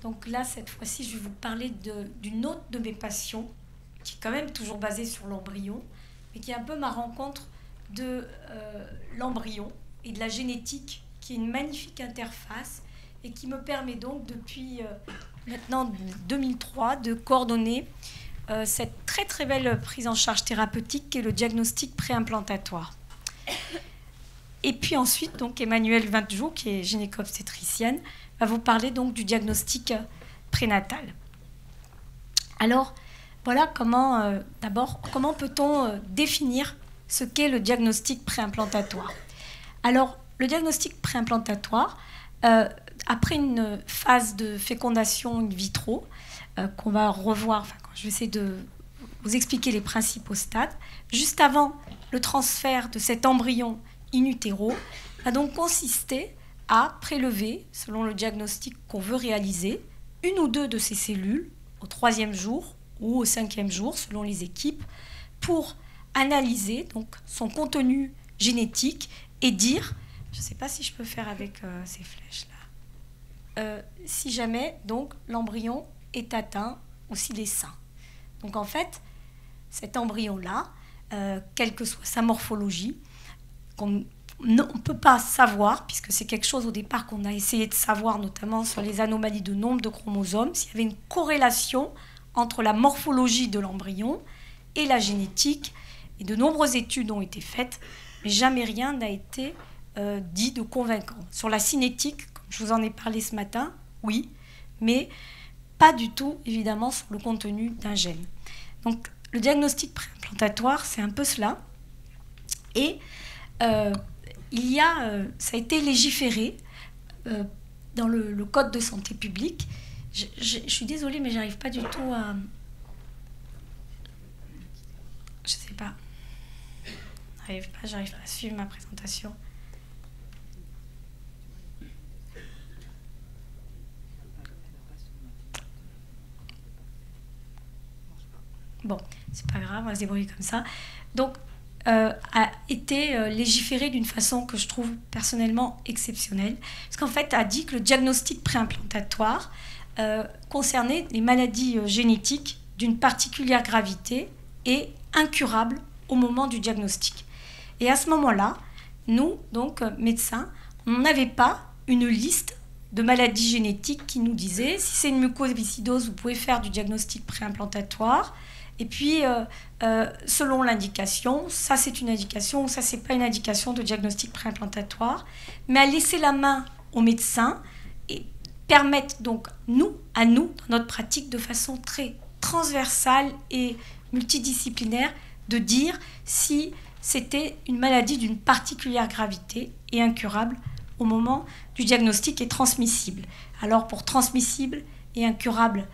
Donc là, cette fois-ci, je vais vous parler d'une autre de mes passions, qui est quand même toujours basée sur l'embryon, mais qui est un peu ma rencontre de l'embryon et de la génétique, qui est une magnifique interface et qui me permet donc depuis maintenant 2003 de coordonner cette très très belle prise en charge thérapeutique qui est le diagnostic préimplantatoire. Et puis ensuite, donc, Emmanuelle Vintjou, qui est gynéco-obstétricienne, va vous parler donc du diagnostic prénatal. Alors, voilà comment, d'abord, comment peut-on définir ce qu'est le diagnostic préimplantatoire. Alors, le diagnostic préimplantatoire, après une phase de fécondation in vitro, qu'on va revoir, enfin, je vais essayer de vous expliquer les principaux stades, juste avant le transfert de cet embryon in utero, va donc consister à prélever, selon le diagnostic qu'on veut réaliser, une ou deux de ces cellules au 3e jour ou au 5e jour, selon les équipes, pour analyser donc, son contenu génétique et dire, je ne sais pas si je peux faire avec ces flèches-là, si jamais donc l'embryon est atteint ou s'il est sain. Donc en fait, cet embryon-là, quelle que soit sa morphologie, on ne peut pas savoir, puisque c'est quelque chose au départ qu'on a essayé de savoir, notamment sur les anomalies de nombre de chromosomes, s'il y avait une corrélation entre la morphologie de l'embryon et la génétique. Et de nombreuses études ont été faites, mais jamais rien n'a été dit de convaincant. Sur la cinétique, comme je vous en ai parlé ce matin, oui, mais pas du tout, évidemment, sur le contenu d'un gène. Donc, le diagnostic préimplantatoire, c'est un peu cela. Et ça a été légiféré dans le Code de santé publique. Je suis désolée, mais j'arrive pas du tout à... Je sais pas. J'arrive pas à suivre ma présentation. Bon, c'est pas grave, on va se débrouiller comme ça. Donc, a été légiféré d'une façon que je trouve personnellement exceptionnelle. Parce qu'en fait, a dit que le diagnostic préimplantatoire concernait les maladies génétiques d'une particulière gravité et incurables au moment du diagnostic. Et à ce moment-là, nous, donc médecins, on n'avait pas une liste de maladies génétiques qui nous disait si c'est une mucoviscidose, vous pouvez faire du diagnostic préimplantatoire. Et puis, selon l'indication, ça c'est une indication ou ça c'est pas une indication de diagnostic préimplantatoire, mais à laisser la main aux médecins et permettre donc à nous, dans notre pratique, de façon très transversale et multidisciplinaire, de dire si c'était une maladie d'une particulière gravité et incurable au moment du diagnostic et transmissible. Alors pour transmissible et incurable,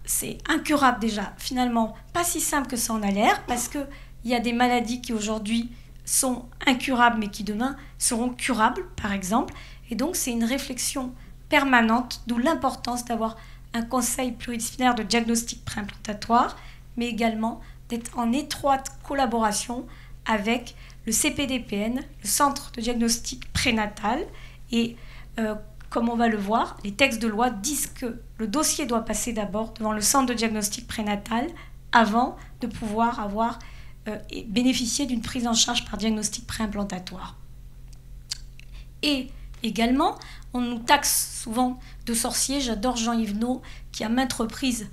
c'est incurable déjà, finalement, pas si simple que ça en a l'air, parce qu'il y a des maladies qui aujourd'hui sont incurables, mais qui demain seront curables, par exemple. Et donc, c'est une réflexion permanente, d'où l'importance d'avoir un conseil pluridisciplinaire de diagnostic préimplantatoire, mais également d'être en étroite collaboration avec le CPDPN, le Centre de diagnostic prénatal, et comme on va le voir, les textes de loi disent que le dossier doit passer d'abord devant le centre de diagnostic prénatal avant de pouvoir avoir et bénéficier d'une prise en charge par diagnostic préimplantatoire. Et également, on nous taxe souvent de sorciers. J'adore Jean Yvenot qui à maintes reprises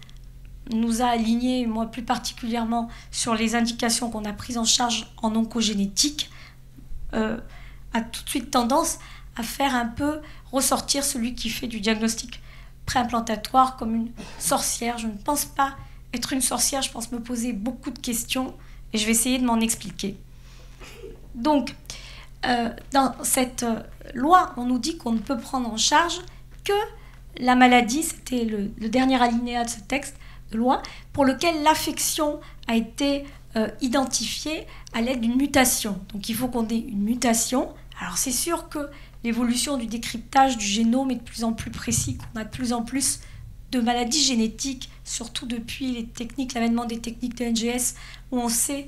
nous a alignés, moi plus particulièrement, sur les indications qu'on a prises en charge en oncogénétique, a tout de suite tendance à faire un peu ressortir celui qui fait du diagnostic préimplantatoire comme une sorcière. Je ne pense pas être une sorcière, je pense me poser beaucoup de questions et je vais essayer de m'en expliquer. Donc, dans cette loi, on nous dit qu'on ne peut prendre en charge que la maladie, c'était le dernier alinéa de ce texte de loi, pour lequel l'affection a été identifiée à l'aide d'une mutation. Donc il faut qu'on ait une mutation. Alors c'est sûr que l'évolution du décryptage du génome est de plus en plus précis, qu'on a de plus en plus de maladies génétiques, surtout depuis l'avènement des techniques de NGS, où on sait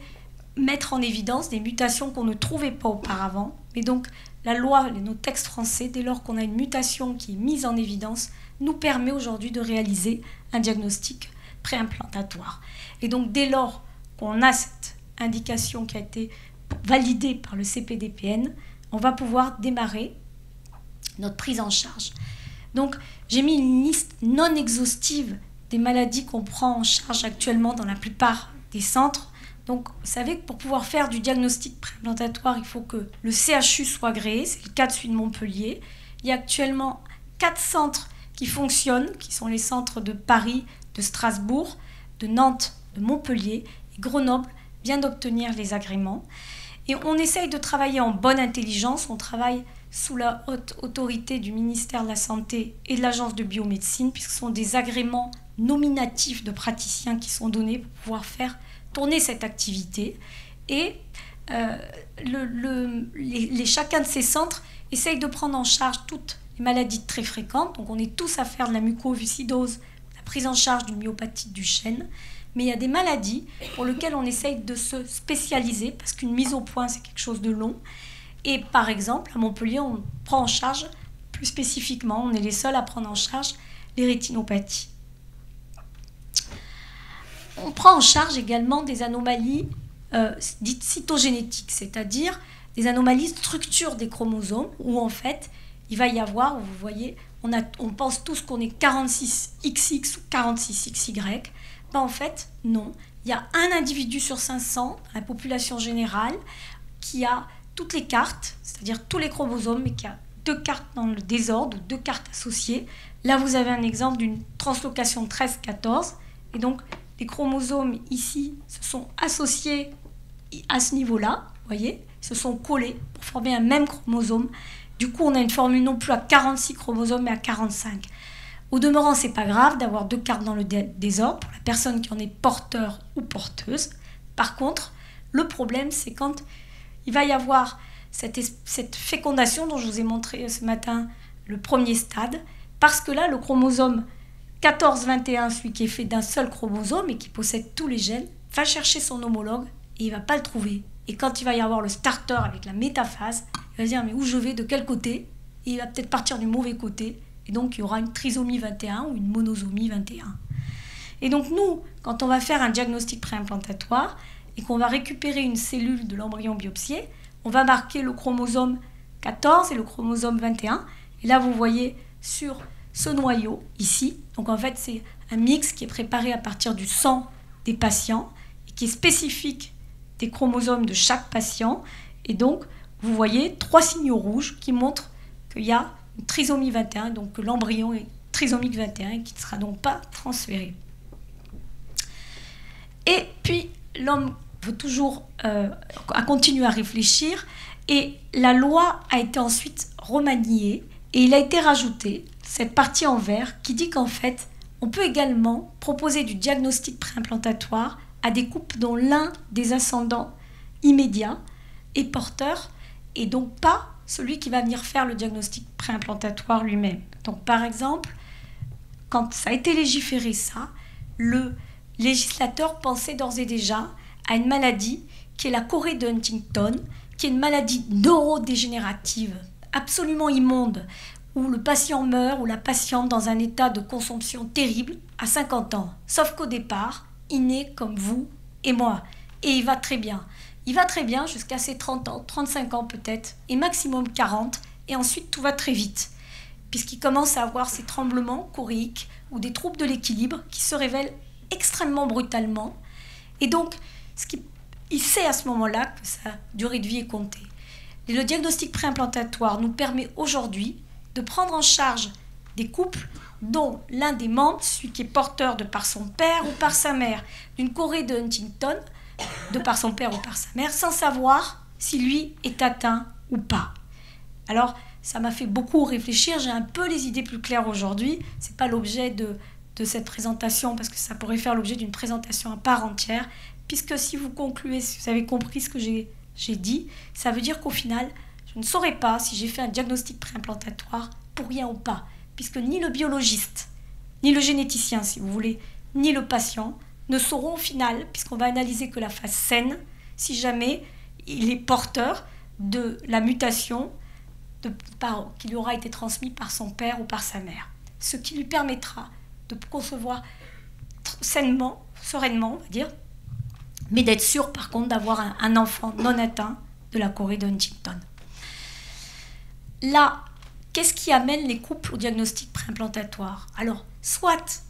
mettre en évidence des mutations qu'on ne trouvait pas auparavant. Mais donc la loi, nos textes français, dès lors qu'on a une mutation qui est mise en évidence, nous permet aujourd'hui de réaliser un diagnostic préimplantatoire. Et donc dès lors qu'on a cette indication qui a été validée par le CPDPN, on va pouvoir démarrer notre prise en charge. Donc j'ai mis une liste non exhaustive des maladies qu'on prend en charge actuellement dans la plupart des centres. Donc, vous savez que pour pouvoir faire du diagnostic préimplantatoire, il faut que le CHU soit agréé. C'est le cas de celui de Montpellier. Il y a actuellement 4 centres qui fonctionnent, qui sont les centres de Paris, de Strasbourg, de Nantes, de Montpellier. Et Grenoble vient d'obtenir les agréments. Et on essaye de travailler en bonne intelligence. On travaille sous la haute autorité du ministère de la Santé et de l'Agence de biomédecine, puisque ce sont des agréments nominatifs de praticiens qui sont donnés pour pouvoir faire tourner cette activité. Et chacun de ces centres essaye de prendre en charge toutes les maladies très fréquentes. Donc on est tous à faire de la mucoviscidose, la prise en charge d'une myopathie du chêne. Mais il y a des maladies pour lesquelles on essaye de se spécialiser, parce qu'une mise au point, c'est quelque chose de long. Et par exemple, à Montpellier, on prend en charge, plus spécifiquement, on est les seuls à prendre en charge les rétinopathies. On prend en charge également des anomalies dites cytogénétiques, c'est-à-dire des anomalies de structure des chromosomes, où en fait, il va y avoir, vous voyez, on pense tous qu'on est 46XX ou 46XY. Ben en fait, non. Il y a un individu sur 500 dans la population générale qui a toutes les cartes, c'est-à-dire tous les chromosomes, mais qui a 2 cartes dans le désordre ou 2 cartes associées. Là, vous avez un exemple d'une translocation 13-14. Et donc, les chromosomes ici se sont associés à ce niveau-là, vous voyez, se sont collés pour former un même chromosome. Du coup, on a une formule non plus à 46 chromosomes, mais à 45. Au demeurant, ce n'est pas grave d'avoir 2 cartes dans le désordre pour la personne qui en est porteur ou porteuse. Par contre, le problème, c'est quand il va y avoir cette fécondation dont je vous ai montré ce matin, le premier stade, parce que là, le chromosome 14-21, celui qui est fait d'un seul chromosome et qui possède tous les gènes, va chercher son homologue et il ne va pas le trouver. Et quand il va y avoir le starter avec la métaphase, il va se dire mais où je vais, de quel côté? Et il va peut-être partir du mauvais côté. Et donc il y aura une trisomie 21 ou une monosomie 21. Et donc nous, quand on va faire un diagnostic préimplantatoire et qu'on va récupérer une cellule de l'embryon biopsié, on va marquer le chromosome 14 et le chromosome 21. Et là vous voyez sur ce noyau ici, donc en fait c'est un mix qui est préparé à partir du sang des patients et qui est spécifique des chromosomes de chaque patient. Et donc vous voyez 3 signaux rouges qui montrent qu'il y a une trisomie 21, donc que l'embryon est trisomique 21 et qui ne sera donc pas transféré. Et puis l'homme veut toujours continuer à réfléchir et la loi a été ensuite remaniée et il a été rajouté cette partie en vert qui dit qu'en fait on peut également proposer du diagnostic préimplantatoire à des couples dont l'un des ascendants immédiats est porteur et donc pas celui qui va venir faire le diagnostic préimplantatoire lui-même. Donc par exemple, quand ça a été légiféré ça, le législateur pensait d'ores et déjà à une maladie qui est la chorée de Huntington, qui est une maladie neurodégénérative absolument immonde, où le patient meurt ou la patiente dans un état de consomption terrible à 50 ans. Sauf qu'au départ, il naît comme vous et moi. Et il va très bien. Il va très bien jusqu'à ses 30 ans, 35 ans peut-être, et maximum 40. Et ensuite, tout va très vite, puisqu'il commence à avoir ces tremblements choréiques ou des troubles de l'équilibre qui se révèlent extrêmement brutalement. Et donc, il sait à ce moment-là que sa durée de vie est comptée. Et le diagnostic préimplantatoire nous permet aujourd'hui de prendre en charge des couples dont l'un des membres, celui qui est porteur de par son père ou par sa mère, d'une chorée de Huntington, de par son père ou par sa mère, sans savoir si lui est atteint ou pas. Alors, ça m'a fait beaucoup réfléchir, j'ai un peu les idées plus claires aujourd'hui. Ce n'est pas l'objet de cette présentation, parce que ça pourrait faire l'objet d'une présentation à part entière, puisque si vous concluez, si vous avez compris ce que j'ai dit, ça veut dire qu'au final, je ne saurais pas si j'ai fait un diagnostic préimplantatoire pour rien ou pas, puisque ni le biologiste, ni le généticien, si vous voulez, ni le patient ne sauront au final, puisqu'on va analyser que la phase saine, si jamais il est porteur de la mutation qui lui aura été transmise par son père ou par sa mère. ce qui lui permettra de concevoir sainement, sereinement, on va dire, mais d'être sûr par contre d'avoir un enfant non atteint de la chorée de Huntington. Là, qu'est-ce qui amène les couples au diagnostic préimplantatoire? Alors, soit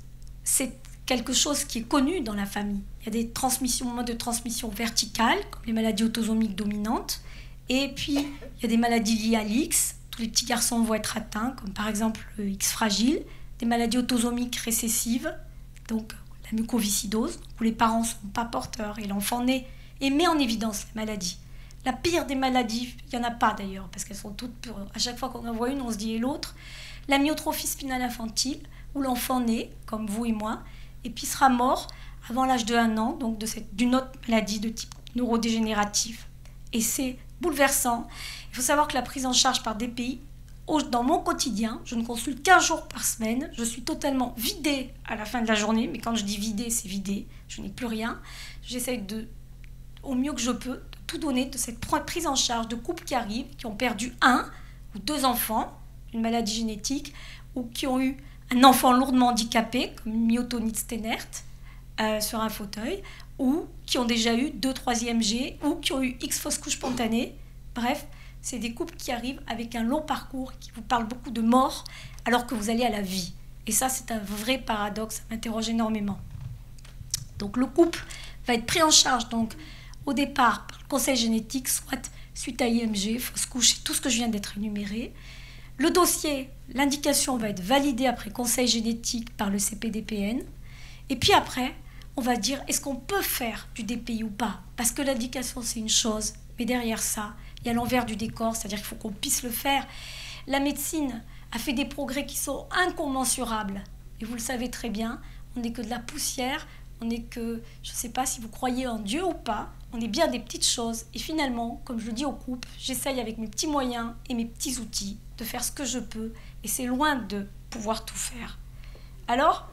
c'est quelque chose qui est connu dans la famille. Il y a des modes de transmission verticales, comme les maladies autosomiques dominantes, et puis il y a des maladies liées à l'X. Tous les petits garçons vont être atteints, comme par exemple le X fragile, des maladies autosomiques récessives, donc la mucoviscidose, où les parents ne sont pas porteurs et l'enfant naît et met en évidence la maladie. La pire des maladies, il n'y en a pas d'ailleurs, parce qu'elles sont toutes pures. À chaque fois qu'on en voit une, on se dit et l'autre. La myotrophie spinale infantile, où l'enfant naît, comme vous et moi, et puis sera mort avant l'âge de 1 an, donc d'une autre maladie de type neurodégénératif. Et c'est bouleversant. Il faut savoir que la prise en charge par DPI, dans mon quotidien, je ne consulte qu'un jour par semaine. Je suis totalement vidée à la fin de la journée, mais quand je dis vidée, c'est vidée. Je n'ai plus rien. J'essaie au mieux que je peux, de tout donner de cette prise en charge de couples qui arrivent, qui ont perdu 1 ou 2 enfants, une maladie génétique, ou qui ont eu un enfant lourdement handicapé, comme une myotonie de Steinert, sur un fauteuil, ou qui ont déjà eu 2 3e G, ou qui ont eu X fausse couche spontanée. Bref, c'est des couples qui arrivent avec un long parcours, qui vous parlent beaucoup de mort, alors que vous allez à la vie. Et ça, c'est un vrai paradoxe, ça m'interroge énormément. Donc le couple va être pris en charge, donc, au départ, par le conseil génétique, soit suite à IMG, fausse couche, tout ce que je viens d'être énuméré. Le dossier, l'indication va être validée après conseil génétique par le CPDPN. Et puis après, on va dire, est-ce qu'on peut faire du DPI ou pas? Parce que l'indication, c'est une chose, mais derrière ça, il y a l'envers du décor, c'est-à-dire qu'il faut qu'on puisse le faire. La médecine a fait des progrès qui sont incommensurables. Et vous le savez très bien, on n'est que de la poussière, on n'est que, je ne sais pas si vous croyez en Dieu ou pas, on est bien des petites choses. Et finalement, comme je le dis au couple, j'essaye avec mes petits moyens et mes petits outils de faire ce que je peux. Et c'est loin de pouvoir tout faire. Alors,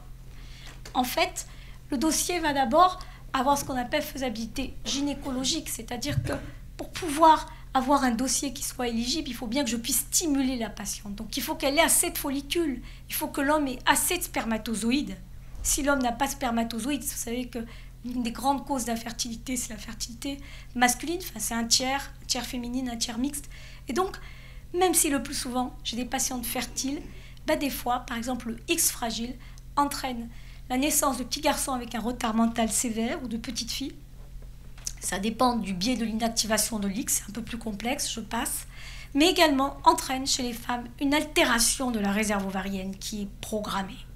en fait, le dossier va d'abord avoir ce qu'on appelle faisabilité gynécologique, c'est-à-dire que pour pouvoir avoir un dossier qui soit éligible, il faut bien que je puisse stimuler la patiente. Donc il faut qu'elle ait assez de follicules, il faut que l'homme ait assez de spermatozoïdes. Si l'homme n'a pas de spermatozoïdes, vous savez que l'une des grandes causes d'infertilité, c'est la fertilité masculine, enfin, c'est un tiers féminine, un tiers mixte. Et donc, même si le plus souvent j'ai des patientes fertiles, des fois, par exemple, le X fragile entraîne la naissance de petits garçons avec un retard mental sévère ou de petites filles. Ça dépend du biais de l'inactivation de l'X, c'est un peu plus complexe, je passe. Mais également entraîne chez les femmes une altération de la réserve ovarienne qui est programmée.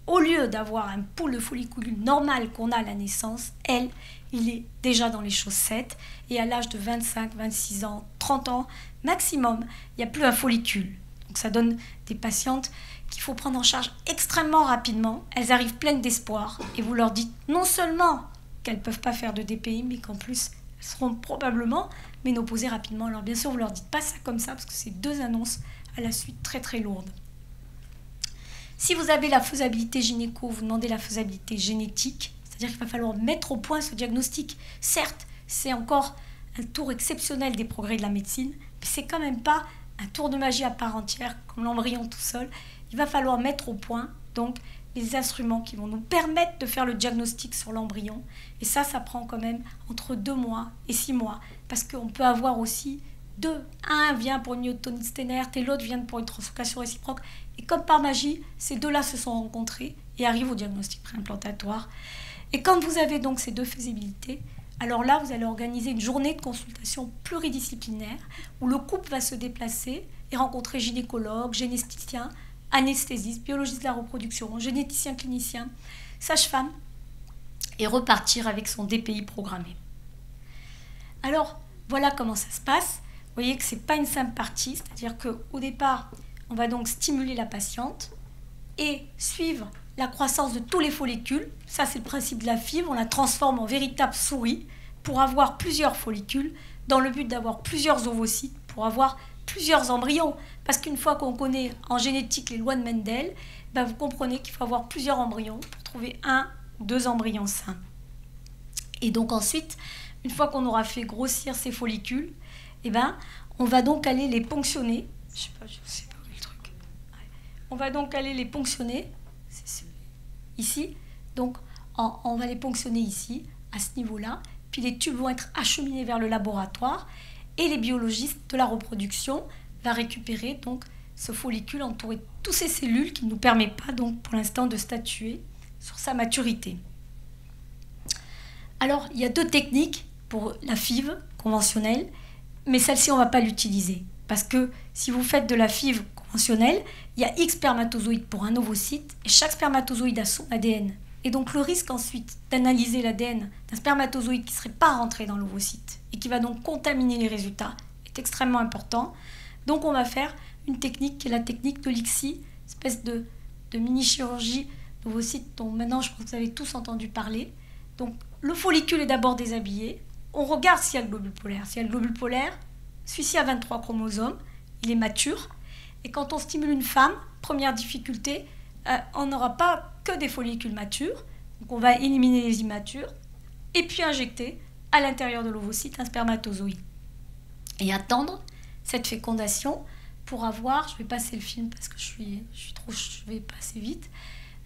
Au lieu d'avoir un pool de follicules normal qu'on a à la naissance, il est déjà dans les chaussettes. Et à l'âge de 25, 26 ans, 30 ans maximum, il n'y a plus un follicule. Donc ça donne des patientes qu'il faut prendre en charge extrêmement rapidement. Elles arrivent pleines d'espoir et vous leur dites non seulement qu'elles ne peuvent pas faire de DPI, mais qu'en plus, elles seront probablement ménopausées rapidement. Alors bien sûr, vous ne leur dites pas ça comme ça, parce que c'est 2 annonces à la suite très très lourdes. Si vous avez la faisabilité gynéco, vous demandez la faisabilité génétique, c'est-à-dire qu'il va falloir mettre au point ce diagnostic. Certes, c'est encore un tour exceptionnel des progrès de la médecine, mais c'est quand même pas un tour de magie à part entière, comme l'embryon tout seul. Il va falloir mettre au point, donc, les instruments qui vont nous permettre de faire le diagnostic sur l'embryon. Et ça prend quand même entre 2 mois et 6 mois. Parce qu'on peut avoir aussi un vient pour une myotonie de Steinert et l'autre vient pour une translocation réciproque. Et comme par magie, ces 2-là se sont rencontrés et arrivent au diagnostic préimplantatoire. Et quand vous avez donc ces 2 faisabilités, alors là, vous allez organiser une journée de consultation pluridisciplinaire où le couple va se déplacer et rencontrer gynécologue, généticien, anesthésiste, biologiste de la reproduction, généticien clinicien, sage-femme, et repartir avec son DPI programmé. Alors, voilà comment ça se passe. Vous voyez que ce n'est pas une simple partie, c'est-à-dire qu'au départ, on va donc stimuler la patiente et suivre la croissance de tous les follicules. Ça, c'est le principe de la fibre. On la transforme en véritable souris pour avoir plusieurs follicules dans le but d'avoir plusieurs ovocytes pour avoir plusieurs embryons. Parce qu'une fois qu'on connaît en génétique les lois de Mendel, vous comprenez qu'il faut avoir plusieurs embryons pour trouver 1 ou 2 embryons sains. Et donc ensuite, une fois qu'on aura fait grossir ces follicules, on va donc aller les ponctionner. Je sais pas où est le truc. on va donc aller les ponctionner, ici. Donc, on va les ponctionner ici, à ce niveau-là. Puis les tubes vont être acheminés vers le laboratoire et les biologistes de la reproduction vont récupérer donc ce follicule entouré de toutes ces cellules qui ne nous permet pas donc pour l'instant de statuer sur sa maturité. Alors, il y a 2 techniques pour la FIV conventionnelle, mais celle-ci, on ne va pas l'utiliser. Parce que si vous faites de la FIV conventionnelle, il y a X spermatozoïdes pour un ovocyte, et chaque spermatozoïde a son ADN. Et donc le risque ensuite d'analyser l'ADN d'un spermatozoïde qui ne serait pas rentré dans l'ovocyte, et qui va donc contaminer les résultats, est extrêmement important. Donc on va faire une technique qui est la technique de l'ICSI, espèce de mini-chirurgie d'ovocyte dont maintenant je pense que vous avez tous entendu parler. Donc le follicule est d'abord déshabillé, on regarde s'il y a le globule polaire. S'il y a le globule polaire, celui-ci a 23 chromosomes, il est mature. Et quand on stimule une femme, première difficulté, on n'aura pas que des follicules matures. Donc on va éliminer les immatures et puis injecter à l'intérieur de l'ovocyte un spermatozoïde. Et attendre cette fécondation pour avoir, je vais passer le film parce que je vais passer vite,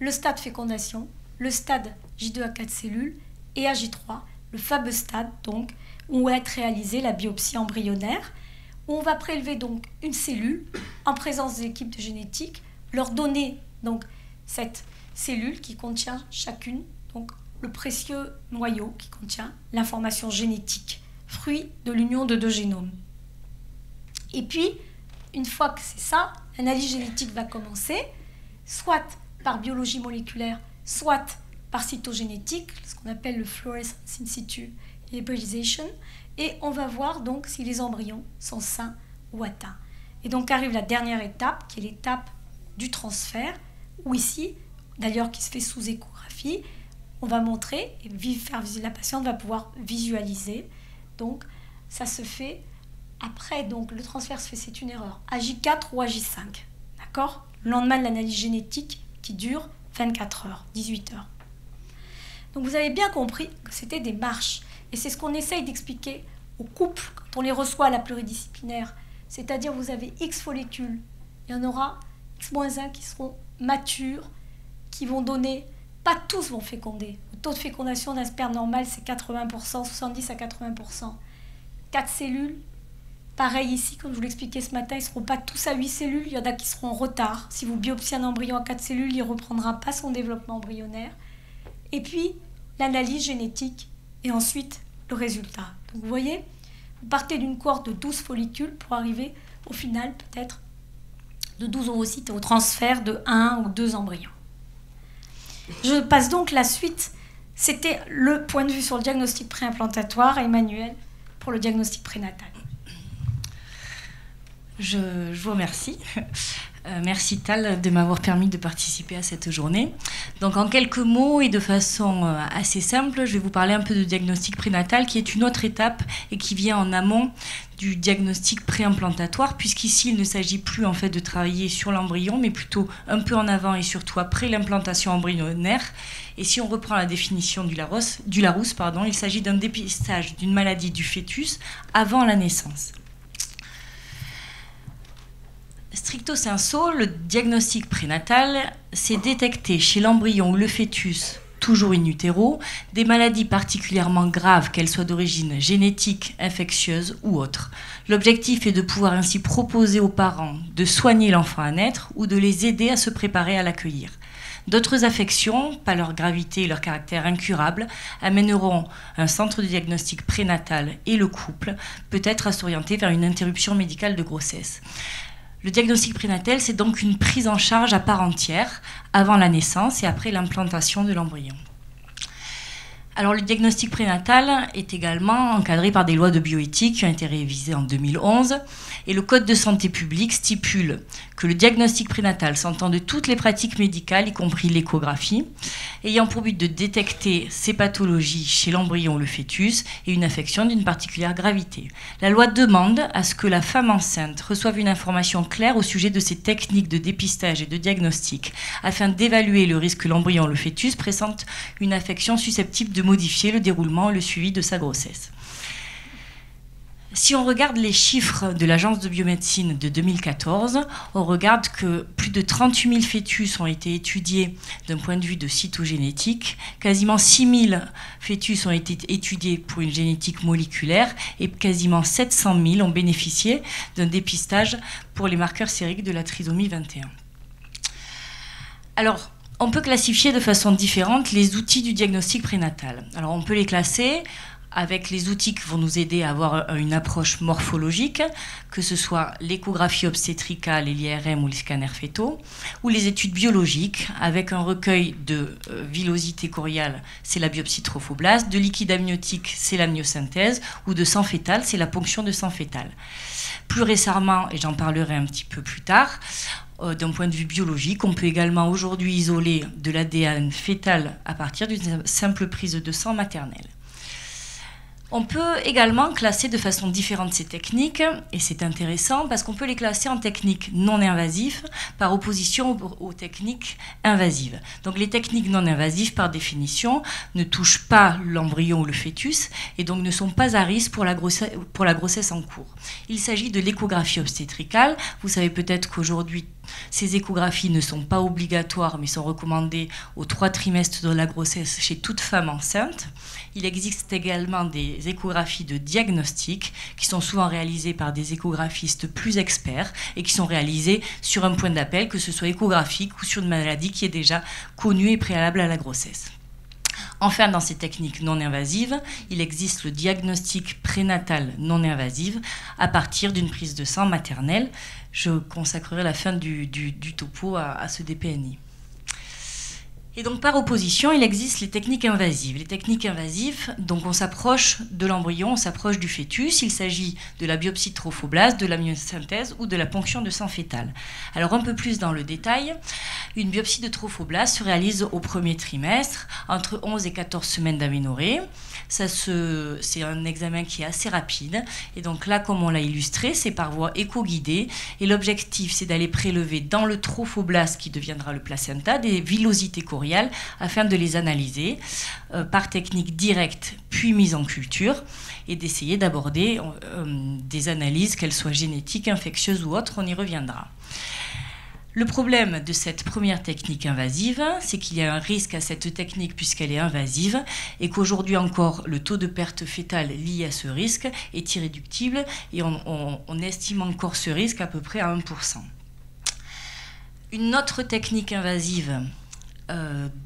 le stade fécondation, le stade J2 à 4 cellules et à J3, le fameux stade donc où va être réalisée la biopsie embryonnaire, où on va prélever donc une cellule en présence de l'équipe de génétique, leur donner donc cette cellule qui contient chacune donc le précieux noyau qui contient l'information génétique, fruit de l'union de 2 génomes. Et puis, une fois que c'est ça, l'analyse génétique va commencer, soit par biologie moléculaire, soit par cytogénétique, ce qu'on appelle le fluorescence in situ hybridization, et on va voir donc si les embryons sont sains ou atteints. Et donc arrive la dernière étape, qui est l'étape du transfert, où ici, d'ailleurs qui se fait sous échographie, on va montrer, et la patiente va pouvoir visualiser. Donc ça se fait après, donc le transfert se fait, c'est une erreur, à J4 ou à J5, d'accord? Le lendemain de l'analyse génétique qui dure 24 heures, 18 heures. Donc vous avez bien compris que c'était des marches. Et c'est ce qu'on essaye d'expliquer aux couples quand on les reçoit à la pluridisciplinaire. C'est-à-dire vous avez X follicules, il y en aura X-1 qui seront matures, qui vont donner, pas tous vont féconder. Le taux de fécondation d'un sperme normal, c'est 80%, 70 à 80%. 4 cellules, pareil ici, comme je vous l'expliquais ce matin, ils ne seront pas tous à 8 cellules, il y en a qui seront en retard. Si vous biopsiez un embryon à 4 cellules, il ne reprendra pas son développement embryonnaire. Et puis, l'analyse génétique et ensuite le résultat. Donc vous voyez, vous partez d'une cohorte de 12 follicules pour arriver au final peut-être de 12 ovocytes au transfert de 1 ou 2 embryons. Je passe donc la suite. C'était le point de vue sur le diagnostic préimplantatoire, Emmanuel, pour le diagnostic prénatal. Je vous remercie. Merci Tal de m'avoir permis de participer à cette journée. Donc en quelques mots et de façon assez simple, je vais vous parler un peu de diagnostic prénatal qui est une autre étape et qui vient en amont du diagnostic préimplantatoire, puisqu'ici il ne s'agit plus en fait de travailler sur l'embryon mais plutôt un peu en avant et surtout après l'implantation embryonnaire. Et si on reprend la définition du Larousse, il s'agit d'un dépistage d'une maladie du fœtus avant la naissance. Stricto sensu, le diagnostic prénatal, c'est détecter chez l'embryon ou le fœtus, toujours in utero, des maladies particulièrement graves, qu'elles soient d'origine génétique, infectieuse ou autre. L'objectif est de pouvoir ainsi proposer aux parents de soigner l'enfant à naître ou de les aider à se préparer à l'accueillir. D'autres affections, par leur gravité et leur caractère incurable, amèneront un centre de diagnostic prénatal et le couple peut-être à s'orienter vers une interruption médicale de grossesse. Le diagnostic prénatal, c'est donc une prise en charge à part entière avant la naissance et après l'implantation de l'embryon. Alors, le diagnostic prénatal est également encadré par des lois de bioéthique qui ont été révisées en 2011. Et le Code de santé publique stipule que le diagnostic prénatal s'entend de toutes les pratiques médicales, y compris l'échographie, ayant pour but de détecter ces pathologies chez l'embryon ou le fœtus et une affection d'une particulière gravité. La loi demande à ce que la femme enceinte reçoive une information claire au sujet de ces techniques de dépistage et de diagnostic, afin d'évaluer le risque que l'embryon ou le fœtus présente une affection susceptible de modifier le déroulement et le suivi de sa grossesse. Si on regarde les chiffres de l'Agence de biomédecine de 2014, on regarde que plus de 38 000 fœtus ont été étudiés d'un point de vue de cytogénétique, quasiment 6 000 fœtus ont été étudiés pour une génétique moléculaire et quasiment 700 000 ont bénéficié d'un dépistage pour les marqueurs sériques de la trisomie 21. Alors, on peut classifier de façon différente les outils du diagnostic prénatal. Alors, on peut les classer avec les outils qui vont nous aider à avoir une approche morphologique, que ce soit l'échographie obstétricale et l'IRM ou les scanners fœtaux, ou les études biologiques avec un recueil de villosité choriale, c'est la biopsie trophoblast, de liquide amniotique, c'est l'amniosynthèse, ou de sang fœtal, c'est la ponction de sang fœtal. Plus récemment, et j'en parlerai un petit peu plus tard, d'un point de vue biologique, on peut également aujourd'hui isoler de l'ADN fœtal à partir d'une simple prise de sang maternelle. On peut également classer de façon différente ces techniques, et c'est intéressant parce qu'on peut les classer en techniques non invasives par opposition aux techniques invasives. Donc les techniques non invasives, par définition, ne touchent pas l'embryon ou le fœtus et donc ne sont pas à risque pour la grossesse en cours. Il s'agit de l'échographie obstétricale. Vous savez peut-être qu'aujourd'hui, ces échographies ne sont pas obligatoires mais sont recommandées aux 3 trimestres de la grossesse chez toute femme enceinte. Il existe également des échographies de diagnostic qui sont souvent réalisées par des échographistes plus experts et qui sont réalisées sur un point d'appel, que ce soit échographique ou sur une maladie qui est déjà connue et préalable à la grossesse. Enfin, dans ces techniques non invasives, il existe le diagnostic prénatal non invasif à partir d'une prise de sang maternelle. Je consacrerai la fin du topo à ce DPNI. Et donc, par opposition, il existe les techniques invasives. Les techniques invasives, donc on s'approche de l'embryon, on s'approche du fœtus. Il s'agit de la biopsie trophoblast, de l'amniosynthèse ou de la ponction de sang fœtal. Alors, un peu plus dans le détail, une biopsie de trophoblast se réalise au premier trimestre, entre 11 et 14 semaines d'aménorrhée. C'est un examen qui est assez rapide. Et donc là, comme on l'a illustré, c'est par voie éco-guidée. Et l'objectif, c'est d'aller prélever dans le trophoblast, qui deviendra le placenta, des villosités choriales afin de les analyser par technique directe puis mise en culture et d'essayer d'aborder des analyses, qu'elles soient génétiques, infectieuses ou autres, on y reviendra. Le problème de cette première technique invasive, c'est qu'il y a un risque à cette technique puisqu'elle est invasive et qu'aujourd'hui encore, le taux de perte fœtale lié à ce risque est irréductible et on estime encore ce risque à peu près à 1%. Une autre technique invasive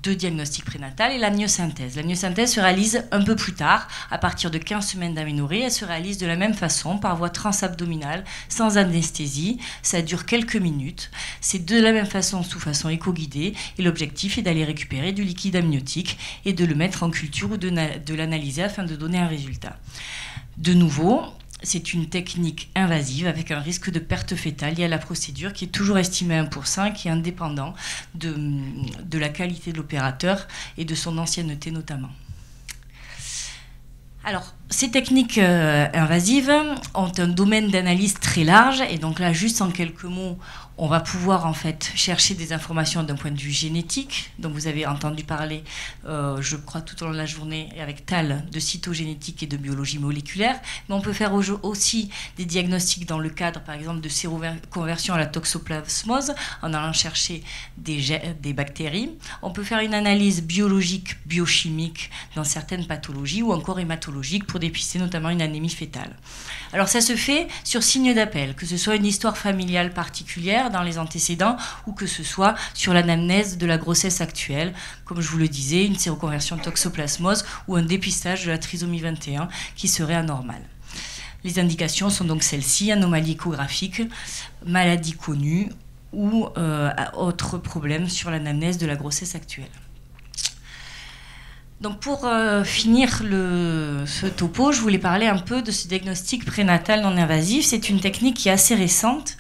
de diagnostic prénatal est l'amniosynthèse. L'amniosynthèse se réalise un peu plus tard, à partir de 15 semaines d'aménorrhée. Elle se réalise de la même façon, par voie transabdominale, sans anesthésie. Ça dure quelques minutes. C'est de la même façon, sous façon éco-guidée. Et l'objectif est d'aller récupérer du liquide amniotique et de le mettre en culture ou de l'analyser afin de donner un résultat. De nouveau, c'est une technique invasive avec un risque de perte fœtale lié à la procédure qui est toujours estimé à 1%, qui est indépendant de la qualité de l'opérateur et de son ancienneté notamment. Alors, ces techniques invasives ont un domaine d'analyse très large et donc là, juste en quelques mots, on va pouvoir en fait chercher des informations d'un point de vue génétique. Donc vous avez entendu parler, je crois tout au long de la journée avec Tal, de cytogénétique et de biologie moléculaire. Mais on peut faire aussi des diagnostics dans le cadre, par exemple, de séroconversion à la toxoplasmose, en allant chercher des bactéries. On peut faire une analyse biologique, biochimique dans certaines pathologies ou encore hématologique pour dépister notamment une anémie fœtale. Alors ça se fait sur signe d'appel, que ce soit une histoire familiale particulière dans les antécédents ou que ce soit sur l'anamnèse de la grossesse actuelle, comme je vous le disais, une séroconversion toxoplasmose ou un dépistage de la trisomie 21 qui serait anormal. Les indications sont donc celles-ci: anomalie échographique, maladie connue ou autres problèmes sur l'anamnèse de la grossesse actuelle. Donc pour finir ce topo, je voulais parler un peu de ce diagnostic prénatal non invasif. C'est une technique qui est assez récente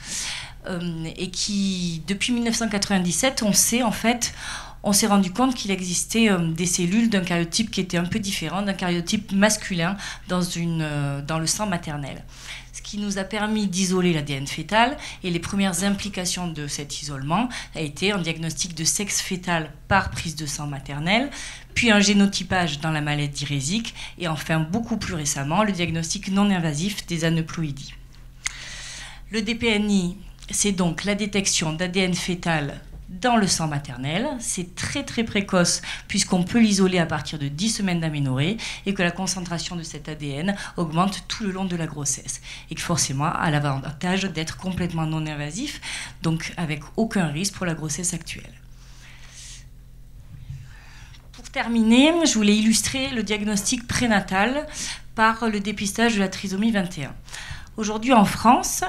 et qui, depuis 1997, on s'est rendu compte qu'il existait des cellules d'un karyotype qui était un peu différent, d'un karyotype masculin dans le sang maternel. Ce ce qui nous a permis d'isoler l'ADN fœtal. Et les premières implications de cet isolement a été un diagnostic de sexe fœtal par prise de sang maternelle, puis un génotypage dans la maladie Résik, et enfin, beaucoup plus récemment, le diagnostic non invasif des aneuploïdies. Le DPNI, c'est donc la détection d'ADN fœtal dans le sang maternel. C'est très très précoce puisqu'on peut l'isoler à partir de 10 semaines d'aménorrhée et que la concentration de cet ADN augmente tout le long de la grossesse et que forcément a l'avantage d'être complètement non invasif, donc avec aucun risque pour la grossesse actuelle. Pour terminer, je voulais illustrer le diagnostic prénatal par le dépistage de la trisomie 21. Aujourd'hui en France,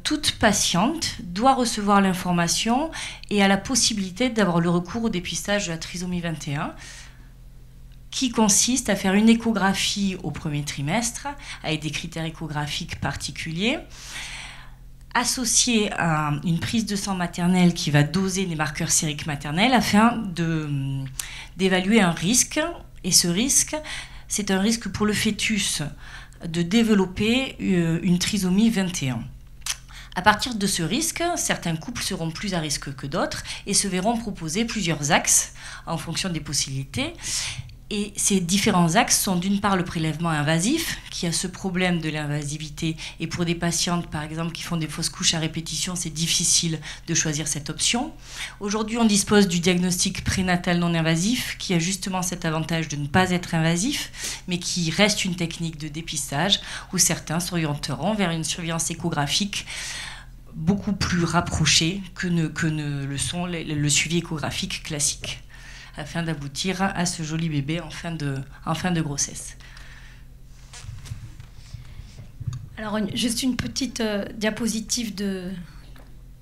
toute patiente doit recevoir l'information et a la possibilité d'avoir le recours au dépistage de la trisomie 21, qui consiste à faire une échographie au premier trimestre avec des critères échographiques particuliers, associée à une prise de sang maternelle qui va doser les marqueurs sériques maternels afin d'évaluer un risque. Et ce risque, c'est un risque pour le fœtus de développer une trisomie 21. À partir de ce risque, certains couples seront plus à risque que d'autres et se verront proposer plusieurs axes en fonction des possibilités. Et ces différents axes sont d'une part le prélèvement invasif, qui a ce problème de l'invasivité. Et pour des patientes, par exemple, qui font des fausses couches à répétition, c'est difficile de choisir cette option. Aujourd'hui, on dispose du diagnostic prénatal non invasif, qui a justement cet avantage de ne pas être invasif, mais qui reste une technique de dépistage, où certains s'orienteront vers une surveillance échographique beaucoup plus rapprochée que ne le sont le suivi échographique classique, afin d'aboutir à ce joli bébé en fin de grossesse. Alors, juste une petite diapositive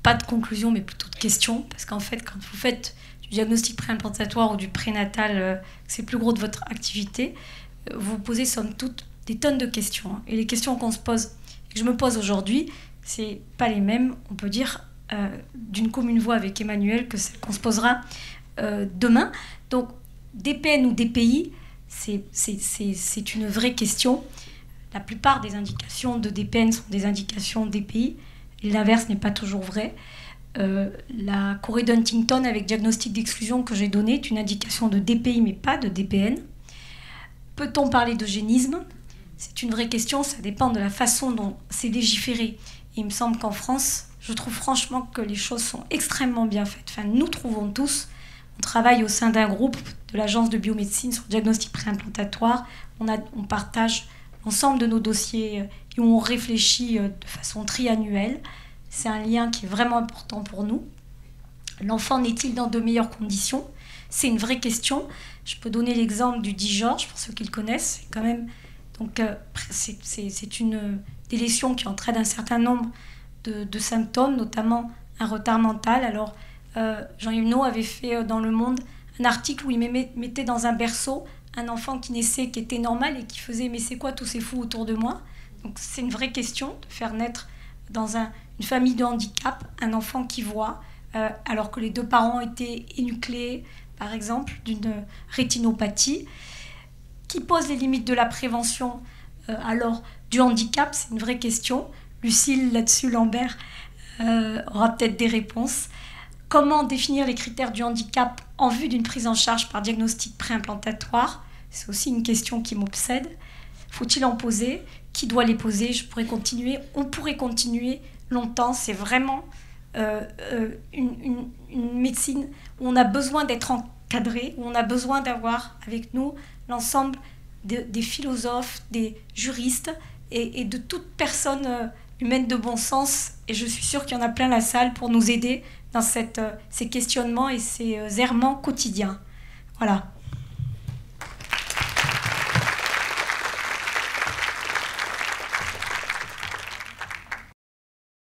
pas de conclusion, mais plutôt de question, parce qu'en fait, quand vous faites du diagnostic préimplantatoire ou du prénatal, c'est le plus gros de votre activité, vous vous posez somme toute des tonnes de questions. Et les questions qu'on se pose, que je me pose aujourd'hui, c'est pas les mêmes, on peut dire, d'une commune voix avec Emmanuel que celle qu'on se posera demain. Donc, DPN ou DPI, c'est une vraie question. La plupart des indications de DPN sont des indications DPI. L'inverse n'est pas toujours vrai. La Corée de Huntington avec diagnostic d'exclusion que j'ai donné est une indication de DPI mais pas de DPN. Peut-on parler d'eugénisme? C'est une vraie question, ça dépend de la façon dont c'est légiféré. Et il me semble qu'en France, je trouve franchement que les choses sont extrêmement bien faites. Enfin, nous trouvons tous. On travaille au sein d'un groupe de l'agence de biomédecine sur le diagnostic préimplantatoire. On partage l'ensemble de nos dossiers et on réfléchit de façon triannuelle. C'est un lien qui est vraiment important pour nous. L'enfant naît-il dans de meilleures conditions? C'est une vraie question. Je peux donner l'exemple du dit Georges, pour ceux qui le connaissent. C'est quand même, donc, c'est une délétion qui entraîne un certain nombre de symptômes, notamment un retard mental. Alors, Jean-Yves No avait fait dans Le Monde un article où il mettait dans un berceau un enfant qui naissait, qui était normal et qui faisait « mais c'est quoi tous ces fous autour de moi ?» Donc c'est une vraie question de faire naître dans une famille de handicap un enfant qui voit, alors que les deux parents étaient énucléés, par exemple, d'une rétinopathie, qui pose les limites de la prévention alors du handicap. C'est une vraie question. Lucille, là-dessus, Lambert, aura peut-être des réponses. Comment définir les critères du handicap en vue d'une prise en charge par diagnostic préimplantatoire? C'est aussi une question qui m'obsède. Faut-il en poser? Qui doit les poser? Je pourrais continuer. On pourrait continuer longtemps. C'est vraiment une médecine où on a besoin d'être encadré, où on a besoin d'avoir avec nous l'ensemble des philosophes, des juristes et de toute personne humaine de bon sens. Et je suis sûre qu'il y en a plein la salle pour nous aider dans ces questionnements et ces errements quotidiens. Voilà.